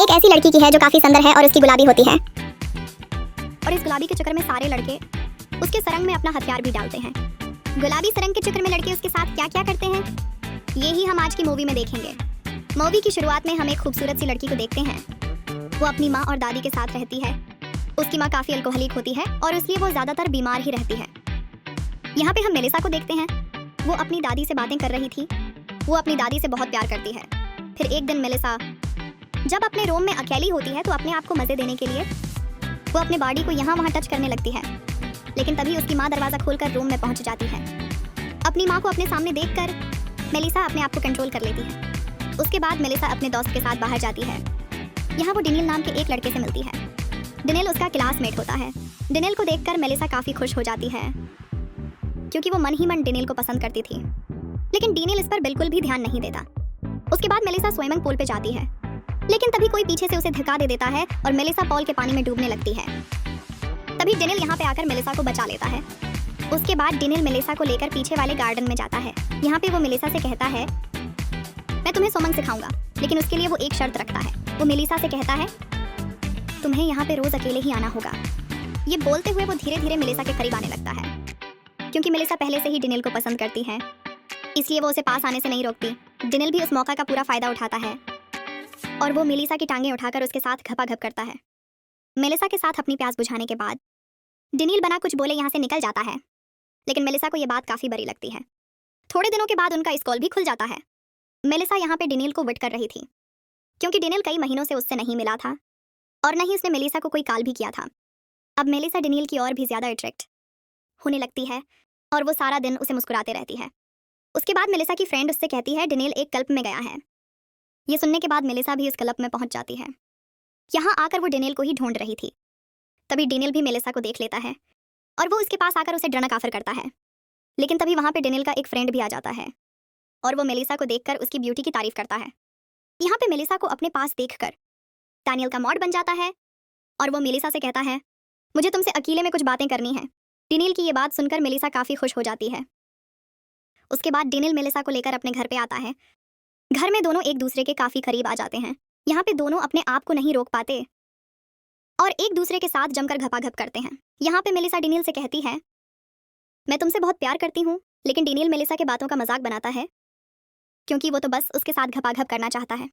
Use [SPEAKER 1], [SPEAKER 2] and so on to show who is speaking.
[SPEAKER 1] कहानी एक ऐसी लड़की की है जो काफी सुंदर है और उसकी गुलाबी होती है। और इस गुलाबी के चक्कर में सारे लड़के उसके सरंग में अपना हथियार भी डालते हैं। गुलाबी सरंग के चक्कर में लड़के उसके साथ क्या क्या करते हैं, यही हम आज की मूवी में देखेंगे। मूवी की शुरुआत में हम एक खूबसूरत सी लड़की को देखते हैं। वो अपनी माँ और दादी के साथ रहती है। उसकी माँ काफी अल्कोहलिक होती है और इसलिए वो ज्यादातर बीमार ही रहती है। यहाँ पे हम मेलिसा को देखते हैं। वो अपनी दादी से बातें कर रही थी। वो अपनी दादी से बहुत प्यार करती है। फिर एक दिन मेलिसा जब अपने रूम में अकेली होती है तो अपने आप को मजे देने के लिए वो अपने बॉडी को यहाँ वहाँ टच करने लगती है। लेकिन तभी उसकी माँ दरवाजा खोलकर रूम में पहुँच जाती है। अपनी माँ को अपने सामने देखकर मेलिसा अपने आप को कंट्रोल कर लेती है। उसके बाद मेलिसा अपने दोस्त के साथ बाहर जाती है। यहाँ वो डेनियल नाम के एक लड़के से मिलती है। डेनियल उसका क्लासमेट होता है। डेनियल को देखकर मेलिसा काफी खुश हो जाती है क्योंकि वो मन ही मन डेनियल को पसंद करती थी। लेकिन डेनियल इस पर बिल्कुल भी ध्यान नहीं देता। उसके बाद मेलिसा स्विमिंग पूल पे जाती है, लेकिन तभी कोई पीछे से उसे धक्का दे देता है और मेलिसा पूल के पानी में डूबने लगती है। तभी डेनियल यहाँ पे आकर मेलिसा को बचा लेता है। उसके बाद डेनियल मेलिसा को लेकर पीछे वाले गार्डन में जाता है। यहाँ पे वो मेलिसा से कहता है, मैं तुम्हें स्विमिंग सिखाऊंगा, लेकिन उसके लिए वो एक शर्त रखता है। वो मेलिसा से कहता है, तुम्हें यहाँ पे रोज अकेले ही आना होगा। ये बोलते हुए वो धीरे धीरे मेलिसा के करीब आने लगता है। क्योंकि मेलिसा पहले से ही डेनियल को पसंद करती है, इसलिए वो उसे पास आने से नहीं रोकती। डेनियल भी उस मौका का पूरा फायदा उठाता है और वो मेलिसा की टांगें उठाकर उसके साथ घपाघप करता है। मेलिसा के साथ अपनी प्यास बुझाने के बाद डेनियल बना कुछ बोले यहाँ से निकल जाता है। लेकिन मेलिसा को यह बात काफी बुरी लगती है। थोड़े दिनों के बाद उनका स्कूल भी खुल जाता है। मेलिसा यहाँ पे डेनियल को वेट कर रही थी क्योंकि डेनियल कई महीनों से उससे नहीं मिला था और न ही उसने मेलिसा को कोई कॉल भी किया था। अब मेलिसा डेनियल की और भी ज्यादा अट्रैक्ट होने लगती है और वो सारा दिन उसे मुस्कुराते रहती है। उसके बाद मेलिसा की फ्रेंड उससे कहती है डेनियल एक क्लब में गया है। ये सुनने के बाद मेलिसा भी इस क्लब में पहुंच जाती है। यहाँ आकर वो डेनियल को ही ढूंढ रही थी। तभी डेनियल भी मेलिसा को देख लेता है और वो उसके पास आकर उसे डरना काफिर करता है। लेकिन तभी वहां पे डेनियल का एक फ्रेंड भी आ जाता है और वो मेलिसा को देखकर उसकी ब्यूटी की तारीफ करता है। यहाँ पे मेलिसा को अपने पास देखकर डेनियल का मॉड बन जाता है और वो मेलिसा से कहता है, मुझे तुमसे अकेले में कुछ बातें करनी है। डेनियल की ये बात सुनकर मेलिसा काफी खुश हो जाती है। उसके बाद डेनियल मेलिसा को लेकर अपने घर पे आता है। घर में दोनों एक दूसरे के काफी करीब आ जाते हैं। यहाँ पे दोनों अपने आप को नहीं रोक पाते और एक दूसरे के साथ जमकर घपाघप करते हैं। यहाँ पे मेलिसा डेनियल से कहती है, मैं तुमसे बहुत प्यार करती हूँ। लेकिन डेनियल मेलिसा के बातों का मजाक बनाता है क्योंकि वो तो बस उसके साथ घपाघप करना चाहता है।